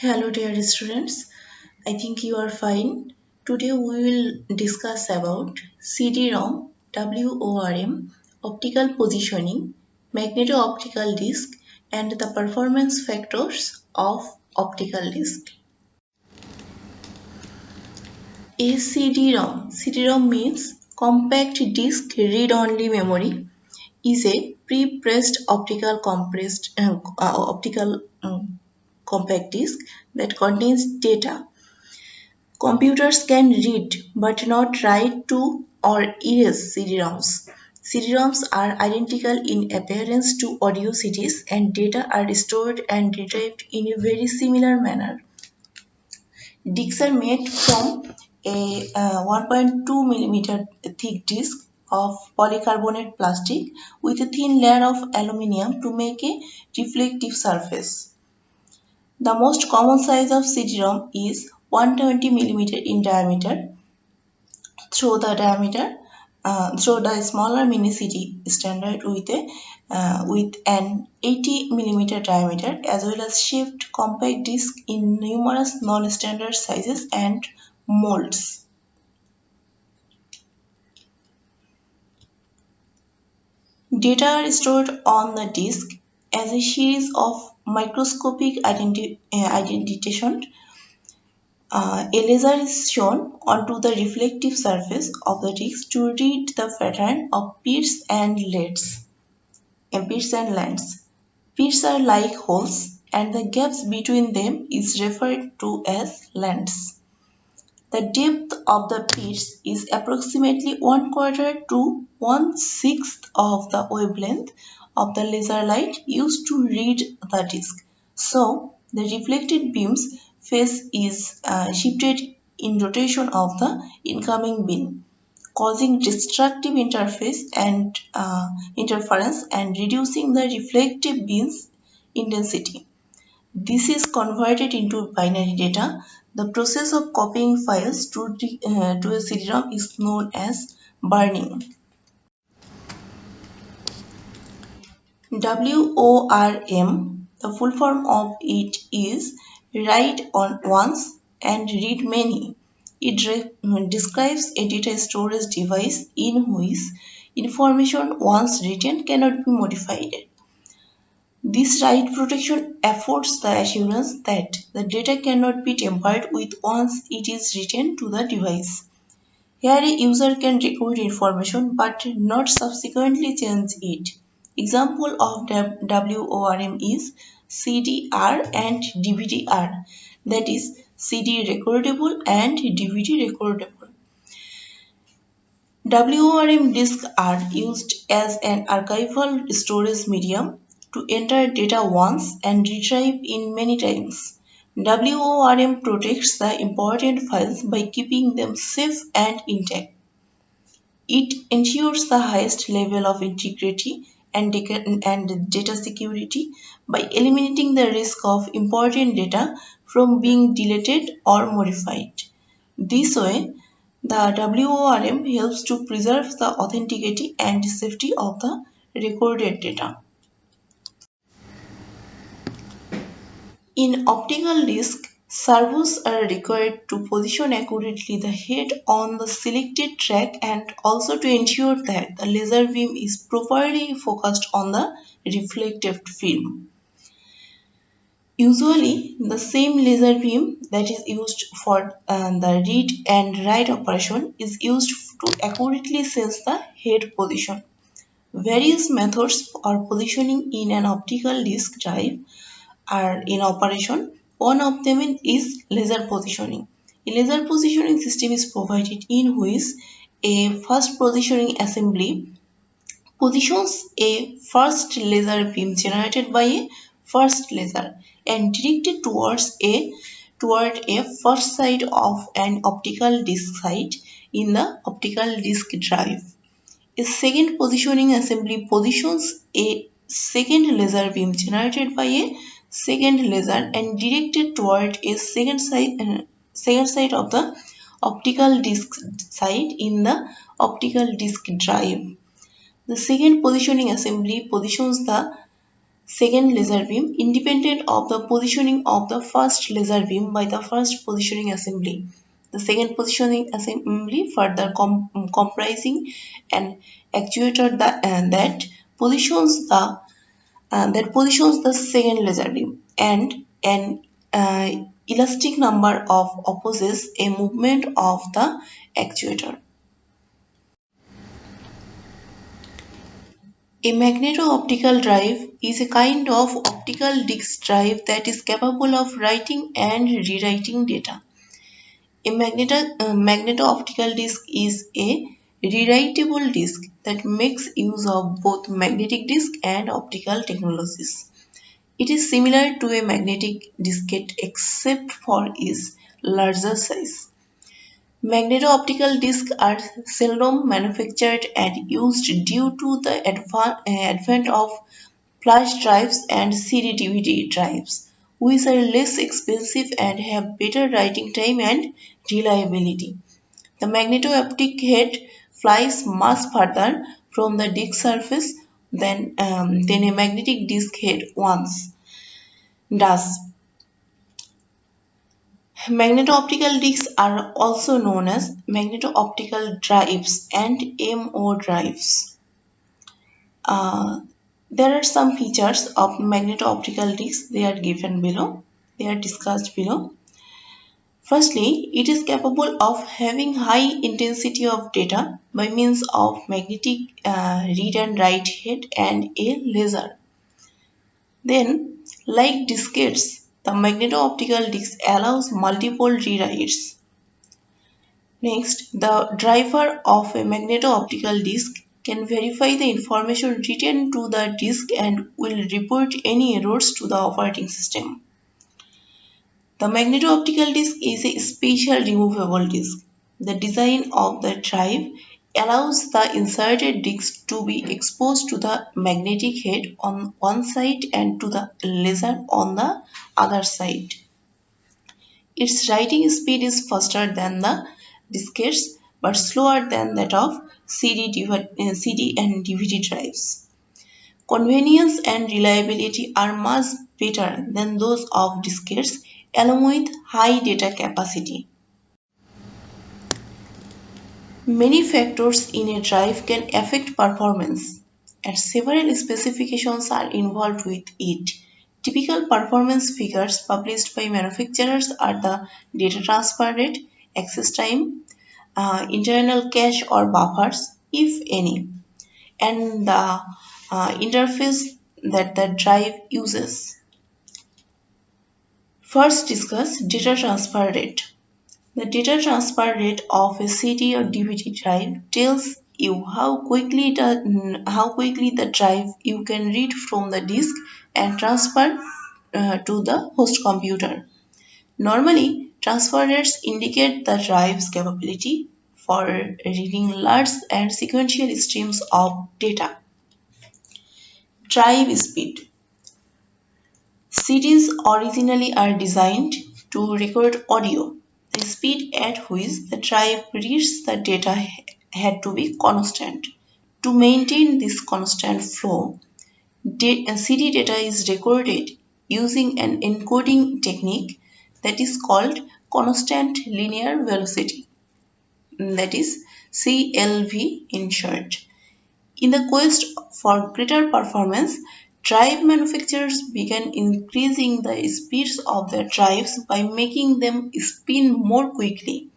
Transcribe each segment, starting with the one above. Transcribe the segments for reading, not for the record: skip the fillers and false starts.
Hello dear students, I think you are fine. Today we will discuss about CD-ROM, WORM, optical positioning, magneto optical disc and the performance factors of optical disc. A CD-ROM. CD-ROM means compact disc read-only memory is a pre-pressed optical compact disc that contains data. Computers can read but not write to or erase CD-ROMs. CD-ROMs are identical in appearance to audio CDs and data are stored and retrieved in a very similar manner. Discs are made from a 1.2 mm thick disc of polycarbonate plastic with a thin layer of aluminium to make a reflective surface. The most common size of CD-ROM is 120 mm in diameter. Through the smaller mini CD standard with an 80 mm diameter, as well as shaped compact disc in numerous non-standard sizes and molds. Data are stored on the disk as a series of microscopic indentations. A laser is shown onto the reflective surface of the disc to read the pattern of pits and lands. Pits are like holes, and the gaps between them is referred to as lands. The depth of the pits is approximately 1/4 to 1/6 of the wavelength of the laser light used to read the disc. So, the reflected beam's phase is shifted in rotation of the incoming beam, causing destructive interference and reducing the reflective beam's intensity. This is converted into binary data. The process of copying files to a CD-ROM is known as burning. WORM, the full form of it is write once and read many. It describes a data storage device in which information once written cannot be modified. This write protection affords the assurance that the data cannot be tampered with once it is written to the device. Here a user can record information but not subsequently change it. Example of WORM is CD-R and DVD-R, that is CD recordable and DVD recordable. WORM disks are used as an archival storage medium to enter data once and retrieve in many times. WORM protects the important files by keeping them safe and intact. It ensures the highest level of integrity and data security by eliminating the risk of important data from being deleted or modified. This way, the WORM helps to preserve the authenticity and safety of the recorded data. In optical disc, servos are required to position accurately the head on the selected track and also to ensure that the laser beam is properly focused on the reflected film. Usually, the same laser beam that is used for the read and write operation is used to accurately sense the head position. Various methods for positioning in an optical disc drive are in operation. One of them is laser positioning. A laser positioning system is provided in which a first positioning assembly positions a first laser beam generated by a first laser and directed toward a first side of an optical disc site in the optical disc drive. A second positioning assembly positions a second laser beam generated by a second laser and directed toward a second side of the optical disc site in the optical disc drive. The second positioning assembly positions the second laser beam independent of the positioning of the first laser beam by the first positioning assembly. The second positioning assembly further comprising an actuator that positions the second laser beam, and an elastic number of opposes a movement of the actuator. A magneto-optical drive is a kind of optical disk drive that is capable of writing and rewriting data. A magneto-optical disk is a rewritable disk that makes use of both magnetic disk and optical technologies. It is similar to a magnetic diskette except for its larger size. Magneto-optical disks are seldom manufactured and used due to the advent of flash drives and CD-DVD drives, which are less expensive and have better writing time and reliability. The magneto-optic head flies much further from the disk surface than a magnetic disk head once does. Magneto-optical disks are also known as magneto-optical drives and MO drives. There are some features of magneto-optical disks. They are given below. They are discussed below. Firstly, it is capable of having high intensity of data by means of magnetic read and write head and a laser. Then, like diskettes, the magneto-optical disk allows multiple rewrites. Next, the driver of a magneto-optical disk can verify the information written to the disk and will report any errors to the operating system. The magneto-optical disk is a special removable disk. The design of the drive allows the inserted disk to be exposed to the magnetic head on one side and to the laser on the other side. Its writing speed is faster than the diskettes but slower than that of CD and DVD drives. Convenience and reliability are much better than those of diskettes along with high data capacity. Many factors in a drive can affect performance, and several specifications are involved with it. Typical performance figures published by manufacturers are the data transfer rate, access time, internal cache or buffers, if any, and the interface that the drive uses. First, discuss data transfer rate. The data transfer rate of a CD or DVD drive tells you how quickly the drive you can read from the disk and transfer to the host computer. Normally, transfer rates indicate the drive's capability for reading large and sequential streams of data. Drive speed. CDs originally are designed to record audio. The speed at which the drive reads the data had to be constant. To maintain this constant flow, CD data is recorded using an encoding technique that is called constant linear velocity, that is CLV in short. In the quest for greater performance, drive manufacturers began increasing the speeds of their drives by making them spin more quickly.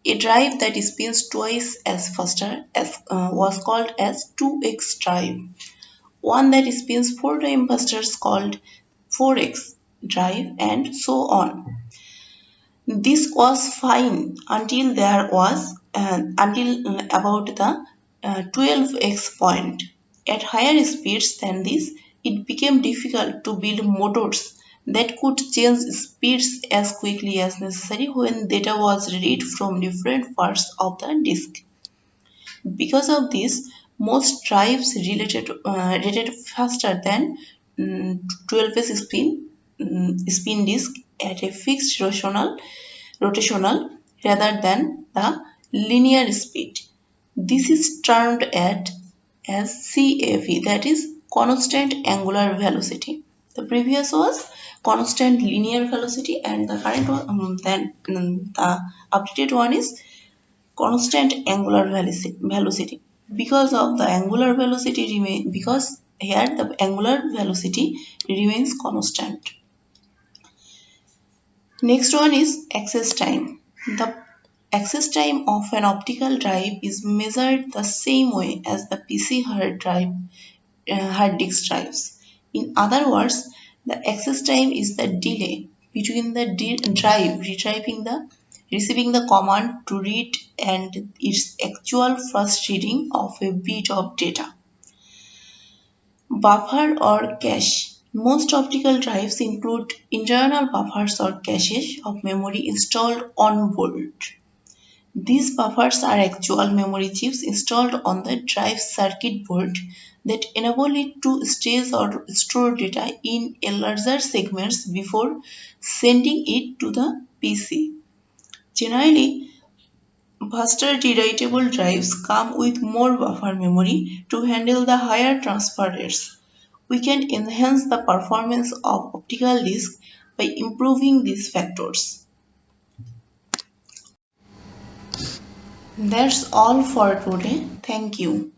A drive that spins twice as faster was called as 2x drive. One that spins 4 times faster is called 4x drive, and so on. This was fine until about the 12x point. At higher speeds than this, it became difficult to build motors that could change speeds as quickly as necessary when data was read from different parts of the disk. Because of this, most drives rated faster than 12s spin disk at a fixed rotational rather than the linear speed. This is termed as CAV, that is constant angular velocity. The previous was constant linear velocity, and the current one, the updated one is constant angular velocity. Because of the angular velocity remain, because here the angular velocity remains constant. Next one is access time. The access time of an optical drive is measured the same way as the PC hard disk drives. In other words, the access time is the delay between the drive receiving the command to read and its actual first reading of a bit of data. Buffer or cache. Most optical drives include internal buffers or caches of memory installed on board. These buffers are actual memory chips installed on the drive circuit board that enable it to stage or store data in a larger segments before sending it to the PC. Generally, faster rewritable drives come with more buffer memory to handle the higher transfer rates. We can enhance the performance of optical discs by improving these factors. That's all for today. Thank you.